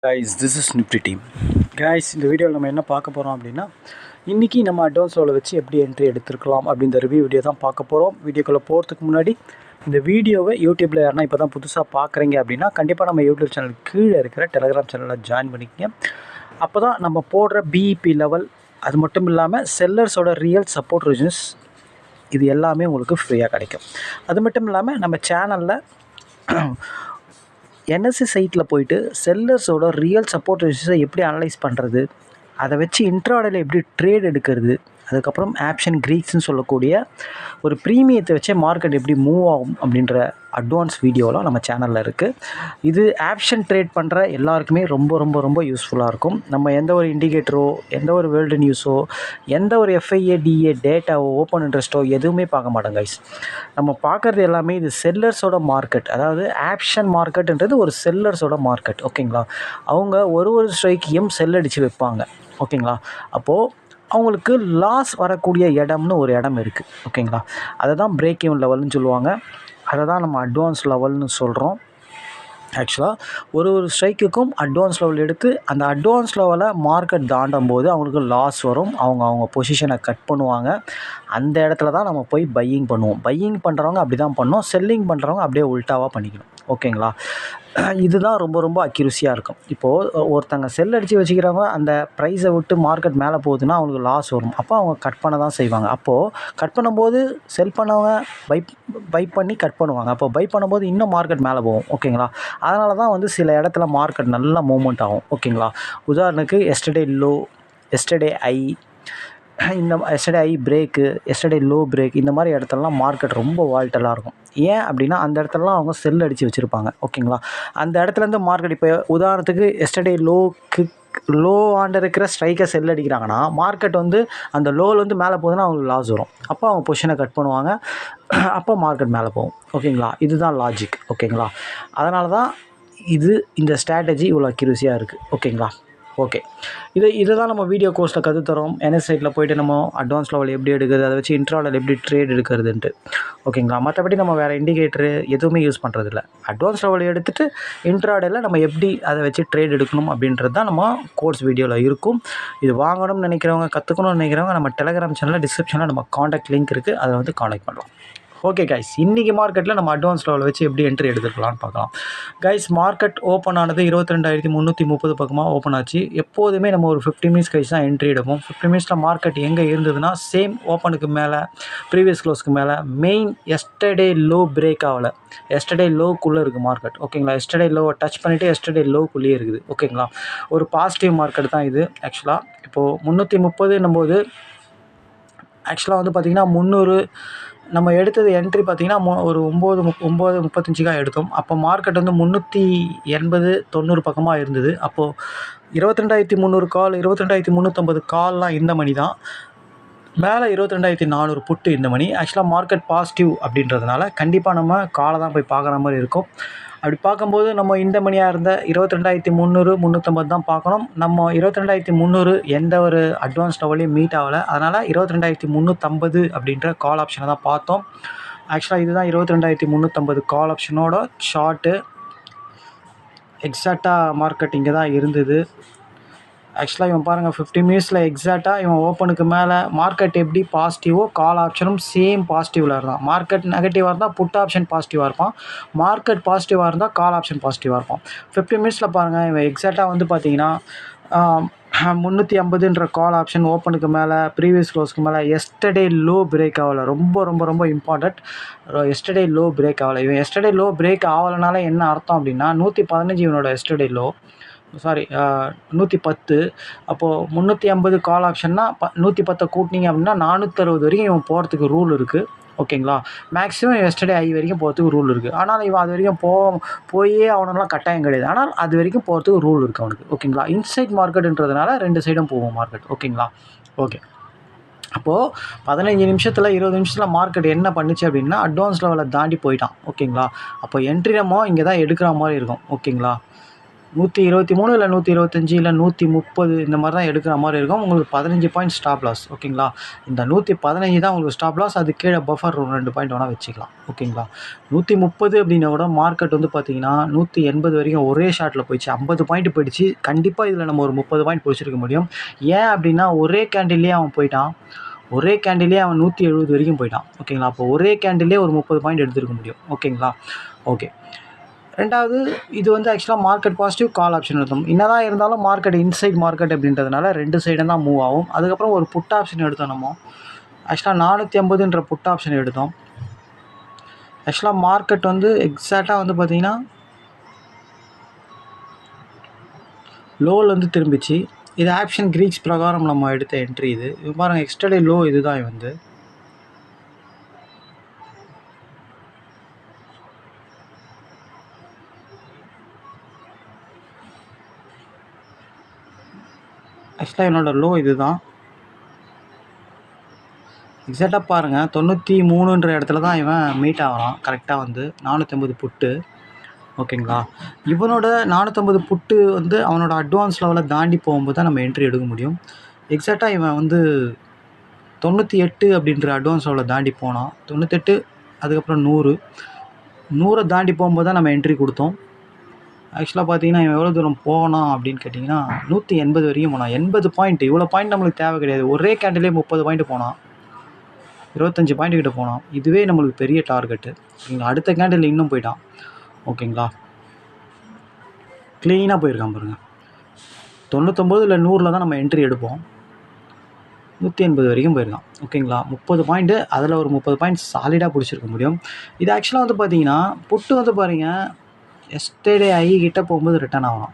Guys, this is Nifty team. Guys, இந்த வீடியோவில் நம்ம என்ன பார்க்க போகிறோம் அப்படின்னா, இன்றைக்கி நம்ம அட்வான்ஸ் லெவலில் வச்சு எப்படி என்ட்ரி எடுத்துருக்கலாம் அப்படின்ற ரிவ்யூ வீடியோ தான் பார்க்க போகிறோம். வீடியோக்குள்ளே போகிறதுக்கு முன்னாடி இந்த வீடியோவை யூடியூப்பில் யாருன்னா இப்போ தான் புதுசாக பார்க்குறீங்க அப்படின்னா, கண்டிப்பாக நம்ம யூடியூப் சேனல் கீழே இருக்கிற டெலகிராம் சேனலில் ஜாயின் பண்ணிக்கங்க. அப்போ தான் நம்ம போடுற பிஇபி லெவல், அது மட்டும் இல்லாமல் செல்லர்ஸோட ரியல் சப்போர்ட் ரிஜன்ஸ், இது எல்லாமே உங்களுக்கு ஃப்ரீயாக கிடைக்கும். அது மட்டும் இல்லாமல் நம்ம சேனலில் என்எஸ்சி சைட்டில் போய்ட்டு செல்லர்ஸோட ரியல் சப்போர்ட் ரிஜன்ஸை எப்படி அனலைஸ் பண்ணுறது, அதை வச்சு இன்ட்ராடேல எப்படி ட்ரேட் எடுக்கிறது, அதுக்கப்புறம் ஆப்ஷன் க்ரீக்ஸ்னு சொல்லக்கூடிய ஒரு ப்ரீமியத்தை வச்சே மார்க்கெட் எப்படி மூவ் ஆகும் அப்படின்ற அட்வான்ஸ் வீடியோலாம் நம்ம சேனலில் இருக்குது. இது ஆப்ஷன் ட்ரேட் பண்ணுற எல்லாருக்குமே ரொம்ப ரொம்ப ரொம்ப யூஸ்ஃபுல்லாக இருக்கும். நம்ம எந்த ஒரு இண்டிகேட்டரோ, எந்த ஒரு வேர்ல்டு நியூஸோ, எந்த ஒரு எஃப்ஐஏடிஏ டேட்டாவோ, ஓப்பன் இன்ட்ரெஸ்ட்டோ எதுவுமே பார்க்க மாட்டோம் கைஸ். நம்ம பார்க்குறது எல்லாமே இது செல்லர்ஸோட மார்க்கெட். அதாவது ஆப்ஷன் மார்க்கெட்டுன்றது ஒரு செல்லர்ஸோட மார்க்கெட். ஓகேங்களா? அவங்க ஒரு ஸ்ட்ரைக்கையும் செல் அடித்து வைப்பாங்க. ஓகேங்களா? அப்போது அவங்களுக்கு லாஸ் வரக்கூடிய இடம்னு ஒரு இடம் இருக்குது. ஓகேங்களா? அதை தான் பிரேக் ஈவன் லெவல்னு சொல்லுவாங்க. அதை தான் நம்ம அட்வான்ஸ் லெவல்னு சொல்கிறோம். ஆக்சுவலாக ஒரு ஸ்ட்ரைக்குக்கும் அட்வான்ஸ் லெவல் எடுத்து அந்த அட்வான்ஸ் லெவலை மார்க்கெட் தாண்டும் போது அவங்களுக்கு லாஸ் வரும். அவங்க பொசிஷனை கட் பண்ணுவாங்க. அந்த இடத்துல தான் நம்ம போய் பையிங் பண்ணுவோம். பையிங் பண்ணுறவங்க அப்படி தான் பண்ணோம். செல்லிங் பண்ணுறவங்க அப்படியே உல்ட்டாவாக பண்ணிக்கணும். ஓகேங்களா? இதுதான் ரொம்ப ரொம்ப அக்யூரஸியாக இருக்கும். இப்போது ஒருத்தங்க செல் அடித்து வச்சுக்கிறவங்க அந்த ப்ரைஸை விட்டு மார்க்கெட் மேலே போகுதுன்னா அவங்களுக்கு லாஸ் வரும். அப்போ அவங்க கட் பண்ண தான் செய்வாங்க. அப்போது கட் பண்ணும்போது செல் பண்ணவங்க பை பண்ணி கட் பண்ணுவாங்க. அப்போ பை பண்ணும்போது இன்னும் மார்க்கெட் மேலே போகும். ஓகேங்களா? அதனால தான் சில இடத்துல மார்க்கெட் நல்லா மூவ்மெண்ட் ஆகும். ஓகேங்களா? உதாரணத்துக்கு yesterday low, yesterday I, yesterday I break, yesterday low break, இந்த மாதிரி இடத்துலலாம் மார்க்கெட் ரொம்ப வால்டலாக இருக்கும். ஏன் அப்படின்னா அந்த இடத்துலலாம் அவங்க செல் அடித்து வச்சுருப்பாங்க. ஓகேங்களா? அந்த இடத்துலேருந்து மார்க்கெட் இப்போ உதாரணத்துக்கு எஸ்டர்டே லோ ஆண்டு இருக்கிற ஸ்ட்ரைக்கை செல் அடிக்கிறாங்கன்னா மார்க்கெட் அந்த லோவில் மேலே போகுதுன்னா அவங்களுக்கு லாஸ் வரும். அப்போ அவங்க பொசிஷனை கட் பண்ணுவாங்க. அப்போ மார்க்கெட் மேலே போகும். ஓகேங்களா? இதுதான் லாஜிக். ஓகேங்களா? அதனால தான் இந்த ஸ்ட்ராட்டஜி இவ்வளோ அக்யூரஸியாக இருக்குது. ஓகேங்களா? ஓகே, இதை தான் நம்ம வீடியோ கோர்ஸில் கற்றுத்தரோம். என்எஸ் சைட்டில் போய்ட்டு நம்ம அட்வான்ஸ் லெவல் எப்படி எடுக்கிறது, அதை வச்சு இன்ட்ராடேல எப்படி ட்ரேட் எடுக்கிறதுன்ட்டு. ஓகேங்களா? மற்றபடி நம்ம வேறு இண்டிகேட்டரு எதுவுமே யூஸ் பண்ணுறதில்ல. அட்வான்ஸ் லெவல் எடுத்துகிட்டு இன்ட்ராடேல நம்ம எப்படி அதை வச்சு ட்ரேட் எடுக்கணும் அப்படின்றது தான் நம்ம கோர்ஸ் வீடியோவில் இருக்கும். இது வாங்கணும்னு நினைக்கிறவங்க, கற்றுக்கணும்னு நினைக்கிறவங்க நம்ம டெலகிராம் சேனலில் டிஸ்கிரிப்ஷனில் நம்ம காண்டாக்ட் லிங்க் இருக்குது. அதை காண்டாக்ட் பண்ணலாம். ஓகே கைஸ், இன்றைக்கி மார்க்கெட்டில் நம்ம அட்வான்ஸ் லெவலில் வச்சு எப்படி என்ட்ரி எடுத்துக்கலாம்னு பார்க்கலாம். கைஸ், மார்க்கெட் ஓப்பன் ஆனது 22,330 பக்கமாக ஓப்பன் ஆச்சு. எப்போதுமே நம்ம ஒரு 50 மினிட்ஸ் கைஸ் தான் என்ட்ரி எடுப்போம். 50 மினிட்ஸில் மார்க்கெட் எங்கே இருந்ததுன்னா சேம் ஓப்பனுக்கு மேலே, ப்ரீவியஸ் க்ளோஸ்க்கு மேலே, மெயின் எஸ்டர்டே லோ பிரேக் ஆகலை, எஸ்டர்டே லோக்குள்ளே இருக்குது மார்க்கெட். ஓகேங்களா? எஸ்டர்டே லோவை டச் பண்ணிவிட்டு எஸ்டர்டே லோக்குள்ளேயே இருக்குது. ஓகேங்களா? ஒரு பாசிட்டிவ் மார்க்கெட் தான் இது. ஆக்சுவலாக இப்போது 330 போது ஆக்சுவலாக பார்த்திங்கன்னா 300 நம்ம எடுத்தது என்ட்ரி பார்த்திங்கன்னா ஒரு 9:35 எடுத்தோம். அப்போ மார்க்கெட் 380-90 பக்கமாக இருந்தது. அப்போது 22,300 கால், 22,350 கால்லாம் இந்த மணி தான். மேலே 22,400 புட்டு இந்த மணி. ஆக்சுவலாக மார்க்கெட் பாசிட்டிவ் அப்படின்றதுனால கண்டிப்பாக நம்ம காலை தான் போய் பார்க்குற மாதிரி இருக்கும். அப்படி பார்க்கும்போது நம்ம இந்த மணியாக இருந்த 22,300-350 தான் பார்க்கணும். நம்ம 22,300 எந்த ஒரு அட்வான்ஸ் லெவலையும் மீட் ஆகலை. அதனால் 22,350 அப்படின்ற கால் ஆப்ஷனை தான் பார்த்தோம். ஆக்சுவலாக இதுதான் 22,350 கால் ஆப்ஷனோட ஷார்ட்டு. எக்ஸாக்டாக மார்க்கெட் இங்கே தான் இருந்தது. ஆக்சுவலாக இவன் பாருங்கள், 50 மினிட்ஸில் எக்ஸாக்டாக இவன் ஓப்பனுக்கு மேலே மார்க்கெட் எப்படி பாசிட்டிவோ கால் ஆப்ஷனும் சேம் பாசிட்டிவில் இருந்தான். மார்க்கெட் நெகட்டிவாக இருந்தால் புட் ஆப்ஷன் பாசிட்டிவாக இருப்பான். மார்க்கெட் பாசிட்டிவாக இருந்தால் கால் ஆப்ஷன் பாசிட்டிவாக இருப்பான். 50 மினிட்ஸில் பாருங்கள், இவன் எக்ஸாக்டாக பார்த்தீங்கன்னா 350ன்ற கால் ஆப்ஷன் ஓப்பனுக்கு மேலே, ப்ரீவியஸ் க்ளோஸ்க்கு மேலே, எஸ்டர்டே லோ பிரேக் ஆகலை. ரொம்ப ரொம்ப ரொம்ப இம்பார்ட்டண்ட். எஸ்டர்டே லோ பிரேக் ஆகலை. இவன் எஸ்டர்டே லோ பிரேக் ஆகலைனால என்ன அர்த்தம் அப்படின்னா 115 இவனோட எஸ்டர்டே லோ, 110. அப்போது 350 கால் ஆப்ஷன்னா 110 கூட்டினீங்க அப்படின்னா 460 வரைக்கும் இவன் போகிறதுக்கு ரூல் இருக்குது. ஓகேங்களா? மேக்ஸிமம் எஸ்டர்டே ஐ வரைக்கும் போகிறதுக்கு ரூல் இருக்குது. ஆனால் இவன் அது வரைக்கும் போயே அவனெல்லாம் கட்டாயம் கிடையாது. ஆனால் அது வரைக்கும் போகிறதுக்கு ரூல் இருக்குது அவனுக்கு. ஓகேங்களா? இன்சைட் மார்க்கெட்டுன்றதுனால 2 சைடும் போகும் மார்க்கெட். ஓகேங்களா? ஓகே, அப்போது 15 நிமிஷத்தில் 20 நிமிஷத்தில் மார்க்கெட் என்ன பண்ணுச்சு அப்படின்னா அட்வான்ஸ் லெவலை தாண்டி போயிட்டான். ஓகேங்களா? அப்போ என்ட்ரி நம்ம இங்கே தான் எடுக்கிற மாதிரி இருக்கும். ஓகேங்களா? 123 இல்லை 125 இல்லை 130 இந்த மாதிரி தான் எடுக்கிற மாதிரி இருக்கும். உங்களுக்கு 15 பாயிண்ட் ஸ்டாப் லாஸ். ஓகேங்களா? இந்த 115 தான் உங்களுக்கு ஸ்டாப் லாஸ். அது கீழே பஃபர் 2 பாயிண்ட் வேணால் வச்சுக்கலாம். ஓகேங்களா? 130 அப்படின்னா கூட மார்க்கெட் வந்து பார்த்தீங்கன்னா 180 வரைக்கும் ஒரே ஷாட்டில் போயிடுச்சு. 50 பாயிண்ட் போயிடுச்சு. கண்டிப்பாக இதில் நம்ம ஒரு 30 பாயிண்ட் பிடிச்சிருக்க முடியும். ஏன் அப்படின்னா ஒரே கேண்டில்லே அவன் போயிட்டான். ஒரே கேண்டிலே அவன் 170 வரைக்கும் போயிட்டான். ஓகேங்களா? அப்போ ஒரே கேண்டிலே ஒரு 30 பாயிண்ட் எடுத்துருக்க முடியும். ஓகேங்களா? ஓகே. ரெண்டாவது, இது வந்து ஆக்சுவலாக மார்க்கெட் பாசிட்டிவ், கால் ஆப்ஷன் எடுத்தோம். என்னதான் இருந்தாலும் மார்க்கெட் இன்சைட் மார்க்கெட் அப்படின்றதுனால 2 சைடும் தான் மூவ் ஆகும். அதுக்கப்புறம் ஒரு புட் ஆப்ஷன் எடுத்தோம் நம்ம. ஆக்சுவலாக 450ன்ற புட் ஆப்ஷன் எடுத்தோம். ஆக்சுவலாக மார்க்கெட் வந்து எக்ஸாக்டாக வந்து பார்த்திங்கன்னா லோவில் வந்து திரும்பிச்சு. இது ஆப்ஷன் க்ரீக்ஸ் பிரகாரம் நம்ம எடுத்த என்ட்ரி. இது பாருங்கள், எக்ஸ்டர்டே லோ இது தான் வந்து. ஆக்சுவலாக என்னோடய லோ இது தான். எக்ஸாக்டாக பாருங்கள், 93ன்ற இடத்துல தான் இவன் மீட் ஆகிறான். கரெக்டாக வந்து 450 புட்டு. ஓகேங்களா? இவனோட 450 புட்டு வந்து அவனோட அட்வான்ஸ் லெவலில் தாண்டி போகும்போது தான் நம்ம என்ட்ரி எடுக்க முடியும். எக்ஸாக்டாக இவன் வந்து 98 அப்படின்ற அட்வான்ஸ் லெவலில் தாண்டி போனான். 98, அதுக்கப்புறம் 100 தாண்டி போகும்போது தான் நம்ம என்ட்ரி கொடுத்தோம். ஆக்சுவலாக பார்த்தீங்கன்னா இவன் எவ்வளோ தூரம் போனான் அப்படின்னு கேட்டிங்கன்னா 180 வரைக்கும் போனான். 80 பாயிண்ட். இவ்வளோ பாயிண்ட் நம்மளுக்கு தேவை கிடையாது. ஒரே கேண்டிலே 30 பாயிண்ட் போனான். 25 பாயிண்ட் கிட்ட போனான். இதுவே நம்மளுக்கு பெரிய டார்கெட்டு. ஓகேங்களா? அடுத்த கேண்டில் இன்னும் போயிட்டான். ஓகேங்களா? க்ளீனாக போயிருக்கான் பாருங்கள். 99 இல்லை 100 தான் நம்ம என்ட்ரி எடுப்போம். 180 வரைக்கும் போயிருக்கான். ஓகேங்களா? 30 பாயிண்ட்டு. அதில் ஒரு 30 பாயிண்ட் சாலிடாக பிடிச்சிருக்க முடியும். இது ஆக்சுவலாக வந்து பார்த்தீங்கன்னா புட்டு வந்து பாருங்கள், எஸ்டர்டே ஐ கிட்ட போகும்போது ரிட்டர்ன் ஆகணும்.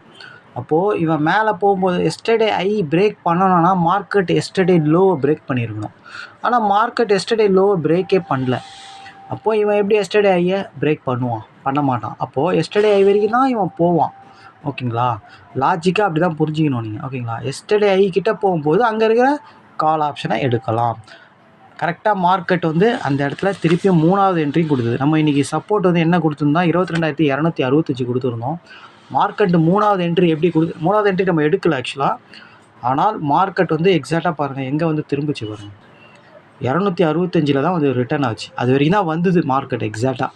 அப்போது இவன் மேலே போகும்போது எஸ்டர்டே ஐ பிரேக் பண்ணணும்னா மார்க்கெட் எஸ்டர்டே லோவை பிரேக் பண்ணியிருக்கணும். ஆனால் மார்க்கெட் எஸ்டர்டே லோவை பிரேக்கே பண்ணல. அப்போது இவன் எப்படி எஸ்டர்டே ஐயை பிரேக் பண்ணுவான்? பண்ண மாட்டான். அப்போது எஸ்டர்டே ஐ வரைக்கும் தான் இவன் போவான். ஓகேங்களா? லாஜிக்காக அப்படி தான் புரிஞ்சிக்கணும் நீங்கள். ஓகேங்களா? எஸ்டர்டே ஐ கிட்டே போகும்போது அங்கே இருக்கிற கால் ஆப்ஷனை எடுக்கலாம். கரெக்டாக மார்க்கெட் வந்து அந்த இடத்துல திருப்பியும் 3வது என்ட்ரி கொடுத்தது. நம்ம இன்றைக்கி சப்போர்ட் வந்து என்ன கொடுத்துருந்தோம்? 22,265 கொடுத்துருந்தோம். மார்க்கெட் 3வது என்ட்ரி எப்படி 3வது என்ட்ரி நம்ம எடுக்கல ஆக்சுவலாக. ஆனால் மார்க்கெட் வந்து எக்ஸாக்டாக பாருங்கள் எங்கே வந்து திரும்பிச்சு பாருங்கள். 265 தான் வந்து ரிட்டர்ன் ஆச்சு. அது வரைக்கும் தான் வந்தது மார்க்கெட் எக்ஸாக்டாக.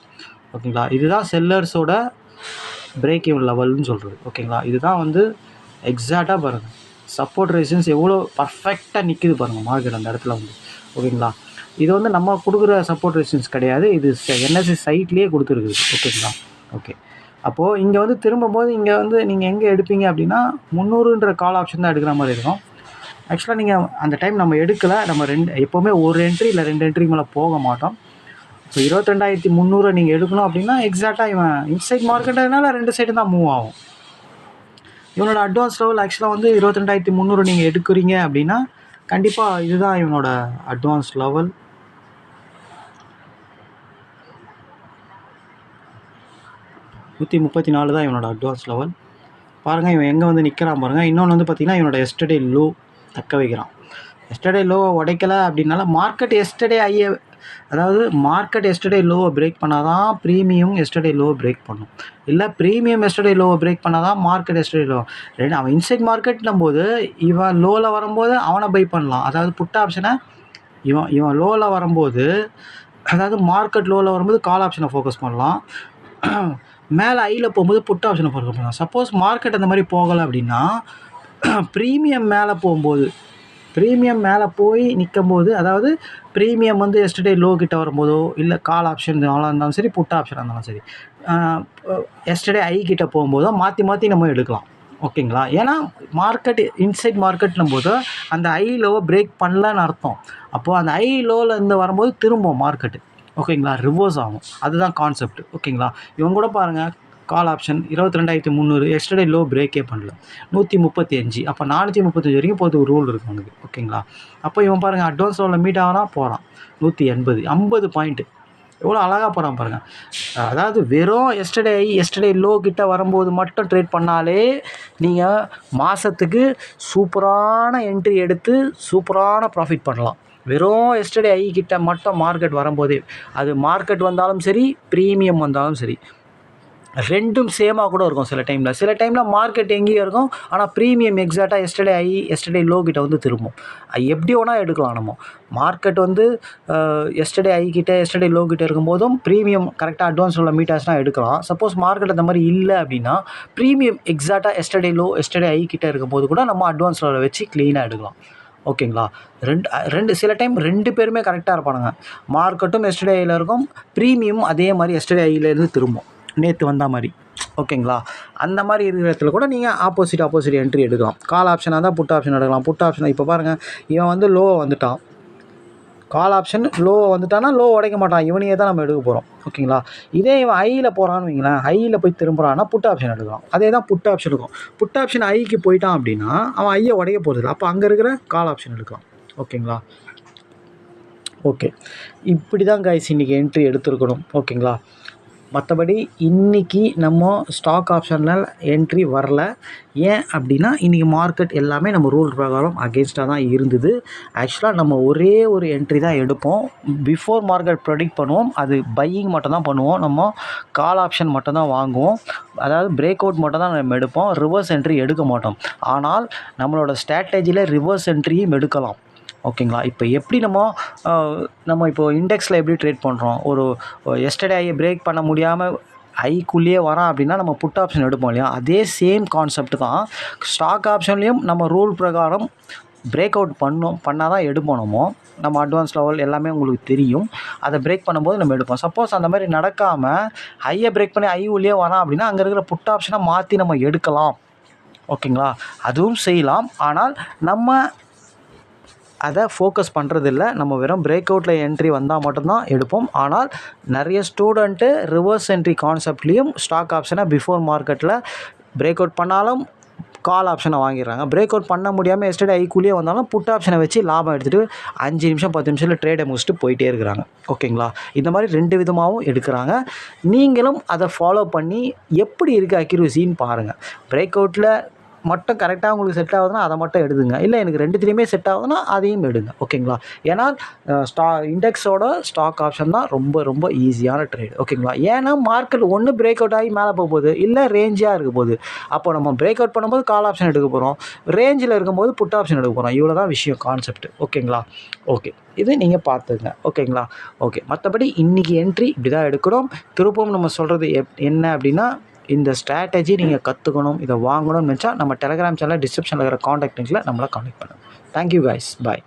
ஓகேங்களா? இதுதான் செல்லர்ஸோட பிரேக் இவன் லெவல்னு சொல்கிறது. ஓகேங்களா? இதுதான் வந்து எக்ஸாக்டாக பாருங்கள் சப்போர்ட் ரெசிஸ்டன்ஸ் எவ்வளோ பர்ஃபெக்டாக நிற்கிது பாருங்கள் மார்க்கெட் அந்த இடத்துல வந்து. ஓகேங்களா? இது வந்து நம்ம கொடுக்குற சப்போர்ட் ரெசிஸ்டன்ஸ் கிடையாது. இது என்எஸ்சி சைட்லேயே கொடுத்துருக்குது. ஓகேங்களா? ஓகே. அப்போது இங்கே வந்து திரும்பும்போது இங்கே வந்து நீங்கள் எங்கே எடுப்பீங்க அப்படின்னா 300ன்ற கால் ஆப்ஷன் தான் எடுக்கிற மாதிரி இருக்கும். ஆக்சுவலாக நீங்கள் அந்த டைம் நம்ம எடுக்கலை. நம்ம எப்போவுமே ஒரு என்ட்ரி இல்லை 2 என்ட்ரி மேலே போக மாட்டோம். ஸோ 22,300 நீங்கள் எடுக்கணும் அப்படின்னா எக்ஸாக்டாக இவன் இன்சைட் மார்க்கெட்டுனால 2 சைடு தான் மூவ் ஆகும். இவனோட அட்வான்ஸ் லெவல் ஆக்சுவலாக வந்து 22,300 நீங்கள் எடுக்கிறீங்க அப்படின்னா கண்டிப்பாக இதுதான் இவனோட அட்வான்ஸ் லெவல். நூற்றி 34 தான் இவனோட அட்வான்ஸ் லெவல். பாருங்கள் இவன் எங்கே வந்து நிற்கிறான் பாருங்கள். இன்னொன்று வந்து பார்த்திங்கன்னா இவனோட எஸ்டர்டே லோ தக்க வைக்கிறான். எஸ்டர்டே லோவை உடைக்கலை அப்படின்னால மார்க்கெட் எஸ்டர்டே ஐயை, அதாவது மார்க்கெட் எஸ்டர்டே லோவை பிரேக் பண்ணால் தான் ப்ரீமியம் எஸ்டர்டே லோவை பிரேக் பண்ணும். இல்லை ப்ரீமியம் எஸ்டர்டே லோவை பிரேக் பண்ணால் தான் மார்க்கெட் எஸ்டர்டே லோ. அவன் இன்சைட் மார்க்கெட்னும் போது இவன் லோவில் வரும்போது அவனை பை பண்ணலாம். அதாவது புட் ஆப்ஷனை இவன் லோவில் வரும்போது, அதாவது மார்க்கெட் லோவில் வரும்போது கால் ஆப்ஷனை ஃபோக்கஸ் பண்ணலாம். மேலே ஐயில் போகும்போது புட் ஆப்ஷனை ஃபோக்கஸ் பண்ணலாம். சப்போஸ் மார்க்கெட் அந்த மாதிரி போகலை அப்படின்னா ப்ரீமியம் மேலே போகும்போது, ப்ரீமியம் மேலே போய் நிற்கும்போது, அதாவது ப்ரீமியம் வந்து எஸ்டர்டே லோ கிட்ட வரும்போதோ இல்லை கால் ஆப்ஷன் இருந்தாலும் சரி, புட் ஆப்ஷனாக இருந்தாலும் சரி, எஸ்டர்டே ஐ கிட்ட போகும்போதோ மாற்றி நம்ம எடுக்கலாம். ஓகேங்களா? ஏன்னா மார்க்கெட் இன்சைட் மார்க்கெட்னும் போது அந்த ஐ லோவை பிரேக் பண்ணலன்னு அர்த்தம். அப்போது அந்த ஐ லோவில் இருந்து வரும்போது திரும்பும் மார்க்கெட்டு. ஓகேங்களா? ரிவர்ஸ் ஆகும். அதுதான் கான்செப்ட். ஓகேங்களா? இவங்க கூட பாருங்கள் கால் ஆப்ஷன் 22,300 எஸ்டர்டே லோ பிரேக்கே பண்ணல. 135. அப்போ 435 வரைக்கும் போகிறது ஒரு ரூல் இருக்குது அவனுக்கு. ஓகேங்களா? அப்போ இவன் பாருங்கள் அட்வான்ஸ் லெவலில் மீட் ஆகிறான், போகிறான் 180, 50 பாயிண்ட்டு. எவ்வளோ அழகாக போகிறான் பாருங்கள். அதாவது வெறும் எஸ்டர்டே லோ கிட்ட வரும்போது மட்டும் ட்ரேட் பண்ணாலே நீங்கள் மாதத்துக்கு சூப்பரான என்ட்ரி எடுத்து சூப்பரான ப்ராஃபிட் பண்ணலாம். வெறும் எஸ்டர்டே ஐ கிட்ட மட்டும் மார்க்கெட் வரும்போதே, அது மார்க்கெட் வந்தாலும் சரி, ப்ரீமியம் வந்தாலும் சரி. ரெண்டும் சேமாக கூட இருக்கும் சில டைமில் மார்க்கெட் எங்கேயும் இருக்கும், ஆனால் ப்ரீமியம் எக்ஸாக்டாக எஸ்டர்டே ஹை எஸ்டர்டே லோ கிட்ட வந்து திரும்பும். எப்படி வேணால் எடுக்கலாம் நம்ம. மார்க்கெட் வந்து எஸ்டர்டே ஹை கிட்ட எஸ்டர்டே லோ கிட்ட இருக்கும்போதும் ப்ரீமியம் கரெக்டாக அட்வான்ஸ் உள்ள மீட்டர்ஸ்னால் எடுக்கலாம். சப்போஸ் மார்க்கெட் அந்த மாதிரி இல்லை அப்படின்னா ப்ரீமியம் எக்ஸாக்டாக எஸ்டர்டே லோ எஸ்டர்டே ஹை கிட்ட இருக்கும்போது கூட நம்ம அட்வான்ஸ் லெவலில் வச்சு க்ளீனாக எடுக்கலாம். ஓகேங்களா? ரெண்டு சில டைம் 2 பேருமே கரெக்டாக இருப்பானுங்க. மார்க்கெட்டும் எஸ்டர்டே ஹையில் இருக்கும், ப்ரீமியம் அதே மாதிரி எஸ்டர்டே ஹையிலேருந்து திரும்பும் நேற்று வந்த மாதிரி. ஓகேங்களா? அந்த மாதிரி இருக்கிற இடத்துல கூட நீங்கள் ஆப்போசிட் என்ட்ரி எடுக்கலாம். கால் ஆப்ஷனாக தான் புட் ஆப்ஷன் எடுக்கலாம். புட் ஆப்ஷன் இப்போ பாருங்கள், இவன் வந்து லோவை வந்துட்டான், கால் ஆப்ஷன் லோவை வந்துட்டான்னா லோ உடைக்க மாட்டான், இவனையே தான் நம்ம எடுக்க போகிறோம். ஓகேங்களா? இதே இவன் ஐயில் போகிறான்னு வைங்களேன், ஐயில் போய் திரும்புகிறான்னா புட் ஆப்ஷன் எடுக்கலாம். அதே தான் புட் ஆப்ஷன் இருக்கும். புட் ஆப்ஷன் ஐக்கு போயிட்டான் அப்படின்னா அவன் ஐயை உடைக்க போகிறதில்ல, அப்போ அங்கே இருக்கிற கால் ஆப்ஷன் எடுக்கலாம். ஓகேங்களா? ஓகே, இப்படி தான் கைஸ் இன்றைக்கி என்ட்ரி எடுத்துருக்கணும். ஓகேங்களா? மற்றபடி இன்றைக்கி நம்ம ஸ்டாக் ஆப்ஷனில் என்ட்ரி வரல. ஏன் அப்படின்னா இன்றைக்கி மார்க்கெட் எல்லாமே நம்ம ரூல் பிரகாரம் அகெயின்ஸ்டாக தான் இருந்தது. ஆக்சுவலாக நம்ம ஒரே ஒரு என்ட்ரி தான் எடுப்போம். பிஃபோர் மார்க்கெட் ப்ரெடிக்ட் பண்ணுவோம், அது பையிங் மட்டும் தான் பண்ணுவோம். நம்ம கால் ஆப்ஷன் மட்டும் தான் வாங்குவோம், அதாவது பிரேக் அவுட் மட்டும் தான் நம்ம எடுப்போம், ரிவர்ஸ் என்ட்ரி எடுக்க மாட்டோம். ஆனால் நம்மளோட ஸ்ட்ராட்டஜியில் ரிவர்ஸ் என்ட்ரியும் எடுக்கலாம். ஓகேங்களா? இப்போ எப்படி நம்ம இப்போது இண்டெக்ஸில் எப்படி ட்ரேட் பண்ணுறோம், ஒரு எஸ்டர்டே ஐயை பிரேக் பண்ண முடியாமல் ஐக்குள்ளேயே வரான் அப்படின்னா நம்ம புட் ஆப்ஷன் எடுப்போம் இல்லையா? அதே சேம் கான்செப்ட் தான் ஸ்டாக் ஆப்ஷன்லேயும். நம்ம ரூல் பிரகாரம் பிரேக் அவுட் பண்ணால் தான் எடுப்போம். நம்ம அட்வான்ஸ் லெவல் எல்லாமே உங்களுக்கு தெரியும். அதை பிரேக் பண்ணும்போது நம்ம எடுப்போம். சப்போஸ் அந்த மாதிரி நடக்காமல் ஐயை பிரேக் பண்ணி ஐ உள்ளே வரான் அப்படின்னா அங்கே இருக்கிற புட் ஆப்ஷனை மாற்றி நம்ம எடுக்கலாம். ஓகேங்களா? அதுவும் செய்யலாம். ஆனால் நம்ம அதை ஃபோக்கஸ் பண்ணுறதில்ல. நம்ம வெறும் பிரேக் அவுட்டில் என்ட்ரி வந்தால் மட்டும்தான் எடுப்போம். ஆனால் நிறைய ஸ்டூடெண்ட்டு ரிவர்ஸ் என்ட்ரி கான்செப்ட்லேயும் ஸ்டாக் ஆப்ஷனை பிஃபோர் மார்க்கெட்டில் பிரேக் அவுட் பண்ணாலும் கால் ஆப்ஷனை வாங்கிடுறாங்க. பிரேக் அவுட் பண்ண முடியாமல் எஸ்டர்டே ஐக்குள்ளேயே வந்தாலும் புட் ஆப்ஷனை வச்சு லாபம் எடுத்துகிட்டு 5 நிமிஷம் 10 நிமிஷத்தில் ட்ரேடை முடிச்சுட்டு போயிட்டே இருக்கிறாங்க. ஓகேங்களா? இந்த மாதிரி 2 விதமாகவும் எடுக்கிறாங்க. நீங்களும் அதை ஃபாலோ பண்ணி எப்படி இருக்குது அக்யூரசின்னு பாருங்கள். பிரேக் அவுட்டில் மட்டும் கரெக்டாக உங்களுக்கு செட் ஆகுதுன்னா அதை மட்டும் எடுதுங்க. இல்லை எனக்கு 2த்துலேயுமே செட் ஆகுதுன்னா அதையும் எடுங்க. ஓகேங்களா? ஏன்னா இண்டெக்ஸோட ஸ்டாக் ஆப்ஷன் தான் ரொம்ப ரொம்ப ஈஸியான ட்ரேட். ஓகேங்களா? ஏன்னா மார்க்கெட் ஒன்று பிரேக் அவுட் ஆகி மேலே போக போகுது, இல்லை ரேஞ்சாக இருக்க போகுது. அப்போ நம்ம பிரேக் அவுட் பண்ணும்போது கால் ஆப்ஷன் எடுக்க போகிறோம், ரேஞ்சில் இருக்கும்போது புட் ஆப்ஷன் எடுக்க போகிறோம். இவ்வளோ தான் விஷயம், கான்செப்ட். ஓகேங்களா? ஓகே, இது நீங்கள் பார்த்துங்க. ஓகேங்களா? ஓகே, மற்றபடி இன்றைக்கி என்ட்ரி இப்படி தான் எடுக்கிறோம். திருப்பவும் நம்ம சொல்கிறது என்ன அப்படின்னா, இந்த ஸ்ட்ராட்டஜி நீங்கள் கற்றுக்கணும், இதை வாங்கணும்னு நினச்சா நம்ம டெலகிராம் சேனல் டிஸ்கிரிப்ஷனில் இருக்கிற காண்டாக்ட் லிங்க்கில் நம்மளை காண்டாக்ட் பண்ணுங்கள். தேங்க்யூ கைஸ், பாய்.